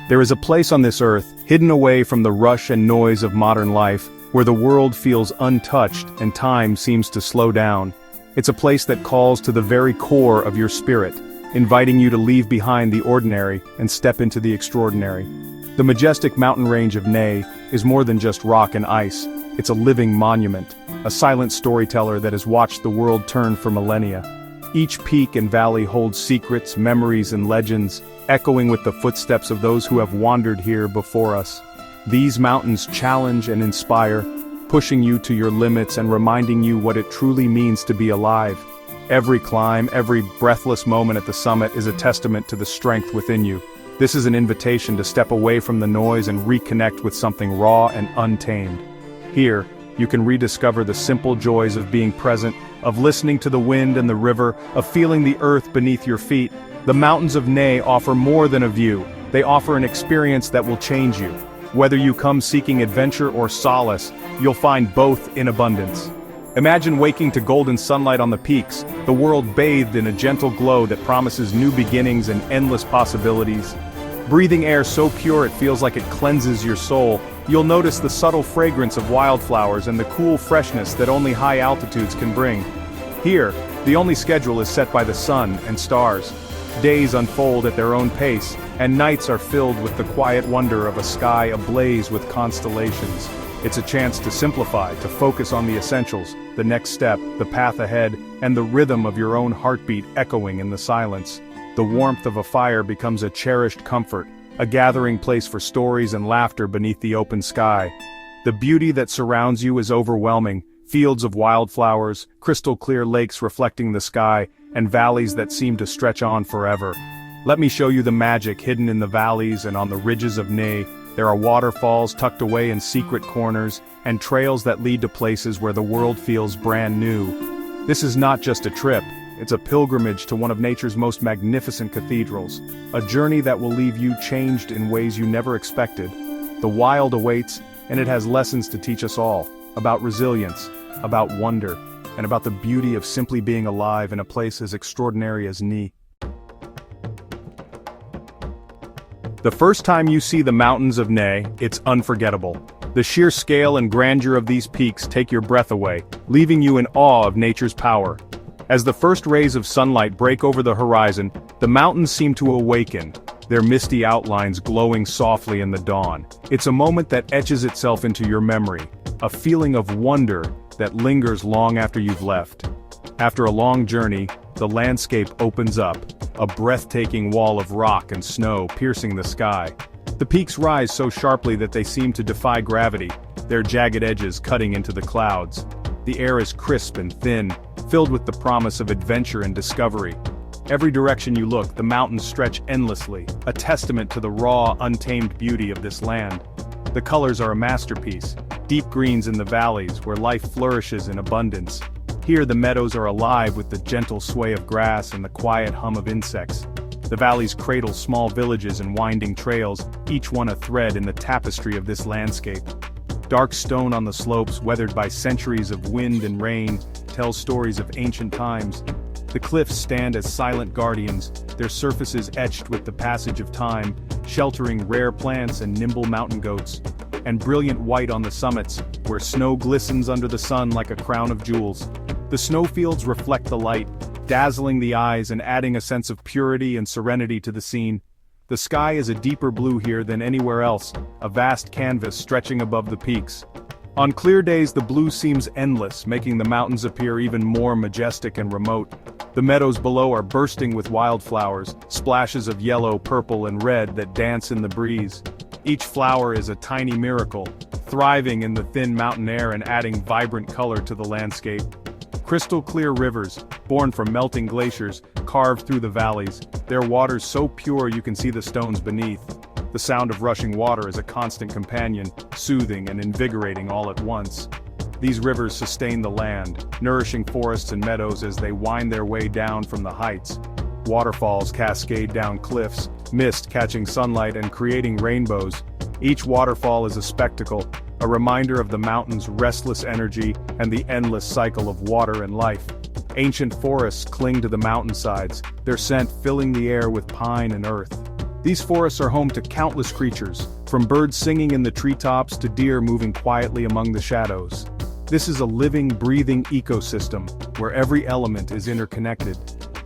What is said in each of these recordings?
There is a place on this earth, hidden away from the rush and noise of modern life, where the world feels untouched and time seems to slow down. It's a place that calls to the very core of your spirit, inviting you to leave behind the ordinary and step into the extraordinary. The majestic mountain range of Ne is more than just rock and ice. It's a living monument, a silent storyteller that has watched the world turn for millennia. Each peak and valley holds secrets, memories, and legends, echoing with the footsteps of those who have wandered here before us. These mountains challenge and inspire, pushing you to your limits and reminding you what it truly means to be alive. Every climb, every breathless moment at the summit is a testament to the strength within you. This is an invitation to step away from the noise and reconnect with something raw and untamed. Here, you can rediscover the simple joys of being present, of listening to the wind and the river, of feeling the earth beneath your feet. The mountains of Ne offer more than a view. They offer an experience that will change you. Whether you come seeking adventure or solace, you'll find both in abundance. Imagine waking to golden sunlight on the peaks, the world bathed in a gentle glow that promises new beginnings and endless possibilities. Breathing air so pure it feels like it cleanses your soul. You'll notice the subtle fragrance of wildflowers and the cool freshness that only high altitudes can bring. Here, the only schedule is set by the sun and stars. Days unfold at their own pace, and nights are filled with the quiet wonder of a sky ablaze with constellations. It's a chance to simplify, to focus on the essentials, the next step, the path ahead, and the rhythm of your own heartbeat echoing in the silence. The warmth of a fire becomes a cherished comfort, a gathering place for stories and laughter beneath the open sky. The beauty that surrounds you is overwhelming, fields of wildflowers, crystal-clear lakes reflecting the sky, and valleys that seem to stretch on forever. Let me show you the magic hidden in the valleys and on the ridges of Ne. There are waterfalls tucked away in secret corners, and trails that lead to places where the world feels brand new. This is not just a trip, it's a pilgrimage to one of nature's most magnificent cathedrals, a journey that will leave you changed in ways you never expected. The wild awaits, and it has lessons to teach us all, about resilience, about wonder, and about the beauty of simply being alive in a place as extraordinary as Ne. The first time you see the mountains of Ne, it's unforgettable. The sheer scale and grandeur of these peaks take your breath away, leaving you in awe of nature's power. As the first rays of sunlight break over the horizon, the mountains seem to awaken, their misty outlines glowing softly in the dawn. It's a moment that etches itself into your memory, a feeling of wonder that lingers long after you've left. After a long journey, the landscape opens up, a breathtaking wall of rock and snow piercing the sky. The peaks rise so sharply that they seem to defy gravity, their jagged edges cutting into the clouds. The air is crisp and thin, filled with the promise of adventure and discovery. Every direction you look, the mountains stretch endlessly, a testament to the raw, untamed beauty of this land. The colors are a masterpiece, deep greens in the valleys where life flourishes in abundance. Here the meadows are alive with the gentle sway of grass and the quiet hum of insects. The valleys cradle small villages and winding trails, each one a thread in the tapestry of this landscape. Dark stone on the slopes, weathered by centuries of wind and rain, tells stories of ancient times. The cliffs stand as silent guardians, their surfaces etched with the passage of time, sheltering rare plants and nimble mountain goats. And brilliant white on the summits, where snow glistens under the sun like a crown of jewels. The snowfields reflect the light, dazzling the eyes and adding a sense of purity and serenity to the scene. The sky is a deeper blue here than anywhere else, a vast canvas stretching above the peaks. On clear days the blue seems endless, making the mountains appear even more majestic and remote. The meadows below are bursting with wildflowers, splashes of yellow, purple, and red that dance in the breeze. Each flower is a tiny miracle, thriving in the thin mountain air and adding vibrant color to the landscape. Crystal-clear rivers, born from melting glaciers, carve through the valleys, their waters so pure you can see the stones beneath. The sound of rushing water is a constant companion, soothing and invigorating all at once. These rivers sustain the land, nourishing forests and meadows as they wind their way down from the heights. Waterfalls cascade down cliffs, mist catching sunlight and creating rainbows. Each waterfall is a spectacle, a reminder of the mountain's restless energy and the endless cycle of water and life. Ancient forests cling to the mountainsides, their scent filling the air with pine and earth. These forests are home to countless creatures, from birds singing in the treetops to deer moving quietly among the shadows. This is a living, breathing ecosystem, where every element is interconnected.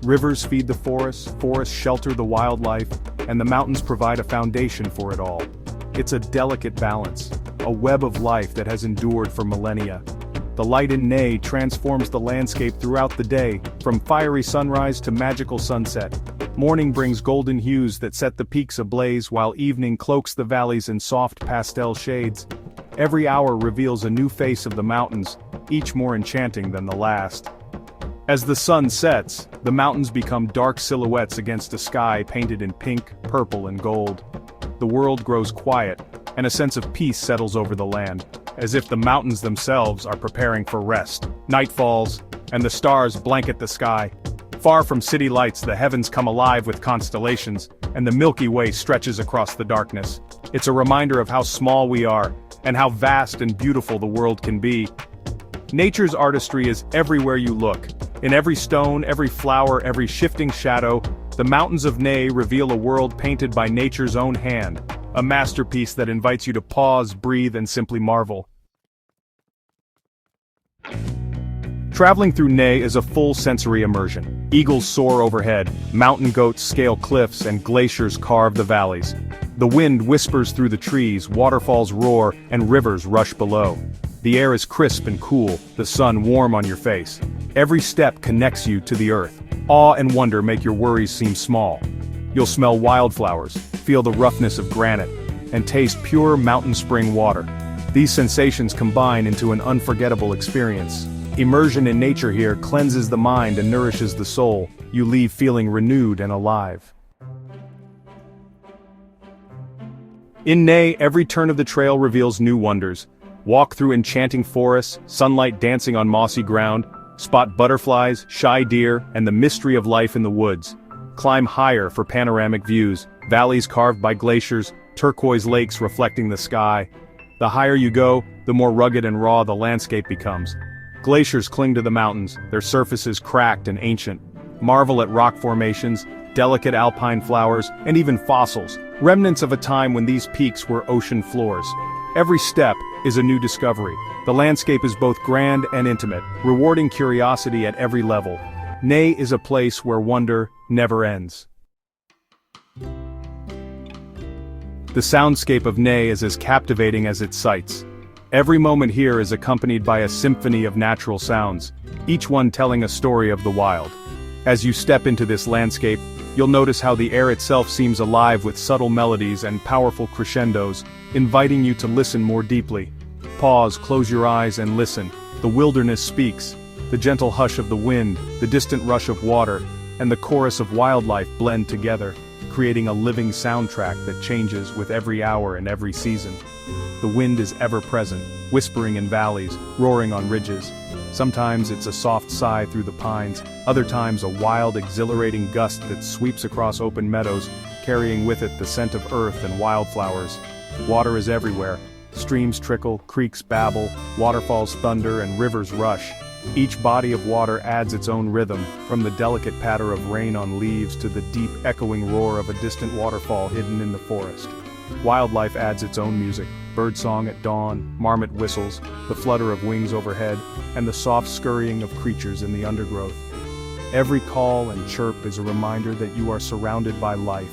Rivers feed the forests shelter the wildlife, and the mountains provide a foundation for it all. It's a delicate balance, a web of life that has endured for millennia. The light in Ney transforms the landscape throughout the day, from fiery sunrise to magical sunset. Morning brings golden hues that set the peaks ablaze, while evening cloaks the valleys in soft pastel shades. Every hour reveals a new face of the mountains, each more enchanting than the last. As the sun sets, the mountains become dark silhouettes against a sky painted in pink, purple, and gold. The world grows quiet, and a sense of peace settles over the land, as if the mountains themselves are preparing for rest. Night falls, and the stars blanket the sky. Far from city lights, the heavens come alive with constellations, and the Milky Way stretches across the darkness. It's a reminder of how small we are, and how vast and beautiful the world can be. Nature's artistry is everywhere you look. In every stone, every flower, every shifting shadow, the mountains of Ney reveal a world painted by nature's own hand, a masterpiece that invites you to pause, breathe, and simply marvel. Traveling through Ney is a full sensory immersion. Eagles soar overhead, mountain goats scale cliffs, and glaciers carve the valleys. The wind whispers through the trees, waterfalls roar, and rivers rush below. The air is crisp and cool, the sun warm on your face. Every step connects you to the earth. Awe and wonder make your worries seem small. You'll smell wildflowers, feel the roughness of granite, and taste pure mountain spring water. These sensations combine into an unforgettable experience. Immersion in nature here cleanses the mind and nourishes the soul. You leave feeling renewed and alive. In Ney, every turn of the trail reveals new wonders. Walk through enchanting forests, sunlight dancing on mossy ground, spot butterflies, shy deer, and the mystery of life in the woods. Climb higher for panoramic views, valleys carved by glaciers, turquoise lakes reflecting the sky. The higher you go, the more rugged and raw the landscape becomes. Glaciers cling to the mountains, their surfaces cracked and ancient. Marvel at rock formations, delicate alpine flowers, and even fossils, remnants of a time when these peaks were ocean floors. Every step is a new discovery. The landscape is both grand and intimate, rewarding curiosity at every level. Ney is a place where wonder never ends. The soundscape of Ney is as captivating as its sights. Every moment here is accompanied by a symphony of natural sounds, each one telling a story of the wild. As you step into this landscape, you'll notice how the air itself seems alive with subtle melodies and powerful crescendos, inviting you to listen more deeply. Pause, close your eyes, and listen. The wilderness speaks. The gentle hush of the wind, the distant rush of water, and the chorus of wildlife blend together, creating a living soundtrack that changes with every hour and every season. The wind is ever present, whispering in valleys, roaring on ridges. Sometimes it's a soft sigh through the pines, other times a wild, exhilarating gust that sweeps across open meadows, carrying with it the scent of earth and wildflowers. Water is everywhere. Streams trickle, creeks babble, waterfalls thunder, and rivers rush. Each body of water adds its own rhythm, from the delicate patter of rain on leaves to the deep echoing roar of a distant waterfall hidden in the forest. Wildlife adds its own music, birdsong at dawn, marmot whistles, the flutter of wings overhead, and the soft scurrying of creatures in the undergrowth. Every call and chirp is a reminder that you are surrounded by life.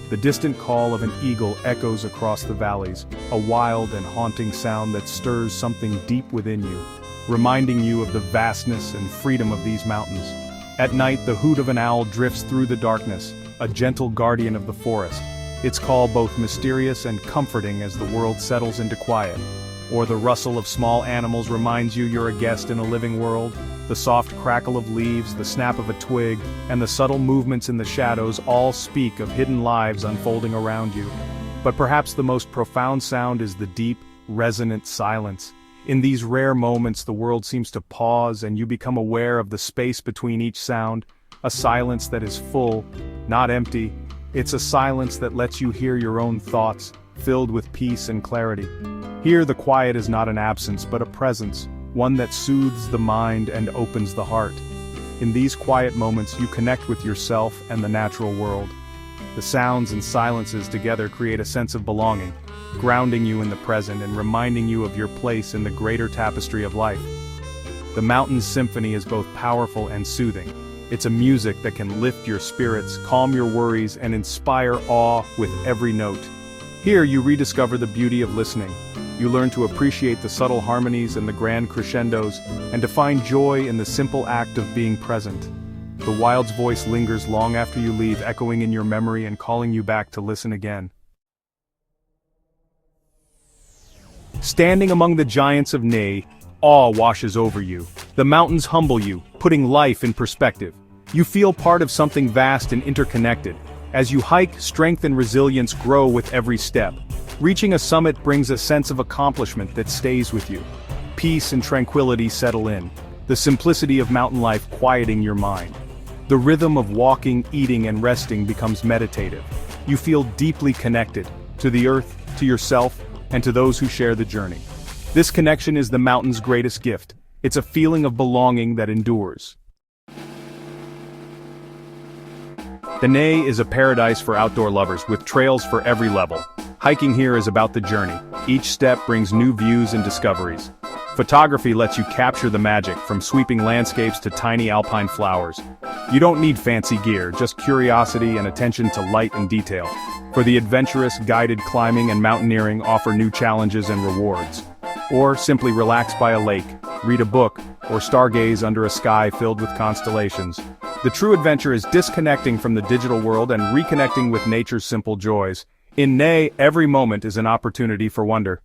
The distant call of an eagle echoes across the valleys, a wild and haunting sound that stirs something deep within you, reminding you of the vastness and freedom of these mountains. At night, the hoot of an owl drifts through the darkness, a gentle guardian of the forest. Its call both mysterious and comforting as the world settles into quiet. Or the rustle of small animals reminds you you're a guest in a living world. The soft crackle of leaves, the snap of a twig, and the subtle movements in the shadows all speak of hidden lives unfolding around you. But perhaps the most profound sound is the deep, resonant silence. In these rare moments, the world seems to pause and you become aware of the space between each sound, a silence that is full, not empty. It's a silence that lets you hear your own thoughts, filled with peace and clarity. Here the quiet is not an absence but a presence, one that soothes the mind and opens the heart. In these quiet moments you connect with yourself and the natural world. The sounds and silences together create a sense of belonging, grounding you in the present and reminding you of your place in the greater tapestry of life. The mountain's symphony is both powerful and soothing. It's a music that can lift your spirits, calm your worries, and inspire awe with every note. Here you rediscover the beauty of listening. You learn to appreciate the subtle harmonies and the grand crescendos, and to find joy in the simple act of being present. The wild's voice lingers long after you leave, echoing in your memory and calling you back to listen again. Standing among the giants of Ney, awe washes over you. The mountains humble you, putting life in perspective. You feel part of something vast and interconnected. As you hike, strength and resilience grow with every step. Reaching a summit brings a sense of accomplishment that stays with you. Peace and tranquility settle in, the simplicity of mountain life quieting your mind. The rhythm of walking, eating, and resting becomes meditative. You feel deeply connected to the earth, to yourself, and to those who share the journey. This connection is the mountain's greatest gift. It's a feeling of belonging that endures. The Ney is a paradise for outdoor lovers, with trails for every level. Hiking here is about the journey. Each step brings new views and discoveries. Photography lets you capture the magic, from sweeping landscapes to tiny alpine flowers. You don't need fancy gear, just curiosity and attention to light and detail. For the adventurous, guided climbing and mountaineering offer new challenges and rewards. Or simply relax by a lake, read a book, or stargaze under a sky filled with constellations. The true adventure is disconnecting from the digital world and reconnecting with nature's simple joys. In Ney, every moment is an opportunity for wonder.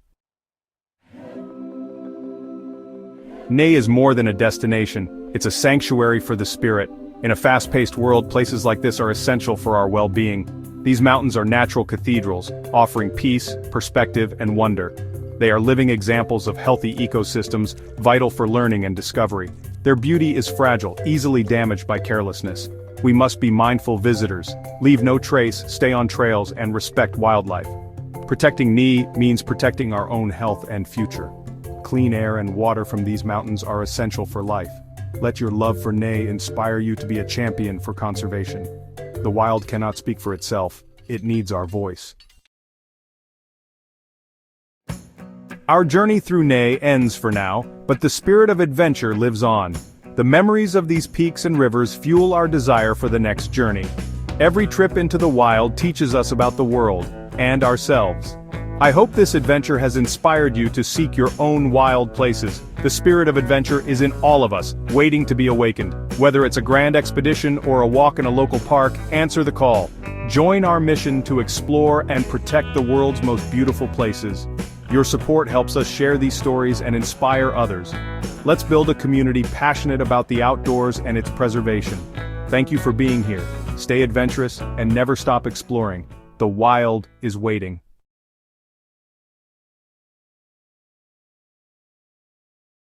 Ney is more than a destination, it's a sanctuary for the spirit. In a fast-paced world, places like this are essential for our well-being. These mountains are natural cathedrals, offering peace, perspective, and wonder. They are living examples of healthy ecosystems, vital for learning and discovery. Their beauty is fragile, easily damaged by carelessness. We must be mindful visitors, leave no trace, stay on trails, and respect wildlife. Protecting Ney means protecting our own health and future. Clean air and water from these mountains are essential for life. Let your love for Ney inspire you to be a champion for conservation. The wild cannot speak for itself, it needs our voice. Our journey through Ney ends for now, but the spirit of adventure lives on. The memories of these peaks and rivers fuel our desire for the next journey. Every trip into the wild teaches us about the world, and ourselves. I hope this adventure has inspired you to seek your own wild places. The spirit of adventure is in all of us, waiting to be awakened. Whether it's a grand expedition or a walk in a local park, answer the call. Join our mission to explore and protect the world's most beautiful places. Your support helps us share these stories and inspire others. Let's build a community passionate about the outdoors and its preservation. Thank you for being here. Stay adventurous and never stop exploring. The wild is waiting.